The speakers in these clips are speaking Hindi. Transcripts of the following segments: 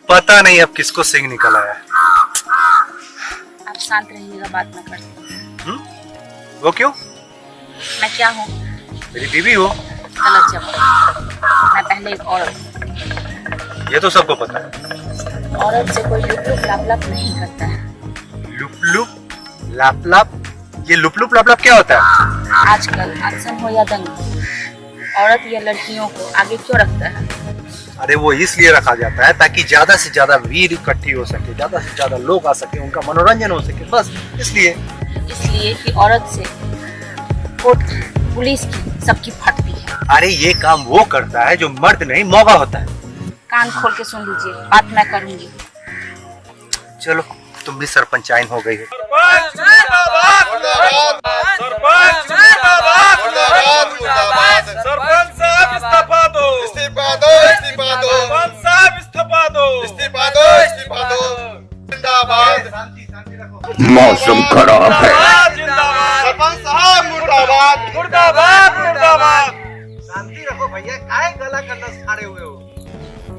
पता नहीं अब किसको सिंह निकला है। आप शांत रहिएगा, बात मैं करती हूँ। वो क्यों? मैं क्या हूँ? मेरी बीवी हो। गलत जवाब। मैं पहले एक औरत। ये तो सबको पता है। औरत से कोई लुप लुप लाप लाप नहीं करता है। लुप लुप लाप लाप? ये लुप लुप लाप लाप क्या होता है? आजकल अनशन हो या दंग, औरत या लड़कियों को आगे क्यों रखता है? अरे वो इसलिए रखा जाता है ताकि ज्यादा से ज्यादा वीर इकट्ठी हो सके, ज्यादा से ज्यादा लोग आ सके, उनका मनोरंजन हो सके, बस इसलिए कि औरत से कोर्ट की, पुलिस की, सबकी फटती है। अरे ये काम वो करता है जो मर्द नहीं मौका होता है। कान खोल के सुन लीजिए, बात मैं करूंगी। चलो तुम भी सरपंचाइन हो गई है। सरपंच साहब इस्तीफा दो, इस्तीफा दो, इस्तीफा दो, सरपंच साहब इस्तीफा दो, इस्तीफा दो, इस्तीफा दो। जिंदाबाद। मौसम खराब है। जिंदाबाद। सरपंच साहब मुर्दाबाद, मुर्दाबाद, मुर्दाबाद। शांति रखो भैया, काहे गला कंदस खाड़े हुए हो?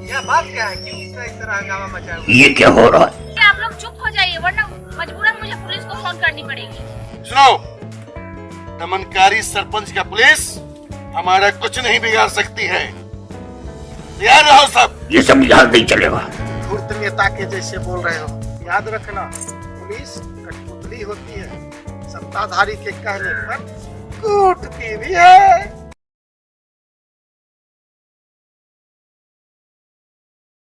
यह बात क्या है? क्यों इस तरह हंगामा मचाया हुआ? ये क्या हो रहा है? आप लोग चुप हो जाइए, वरना मजबूरन मुझे पुलिस को फोन करनी पड़ेगी। सुनो, दमनकारी सरपंच का पुलिस हमारा कुछ नहीं बिगाड़ सकती है। तैयार रहो सब। ये सब याद नहीं चलेगा। धूर्त नेता के जैसे बोल रहे हो। याद रखना, पुलिस कठपुतली होती है, सत्ताधारी के कहने पर कूटती भी है।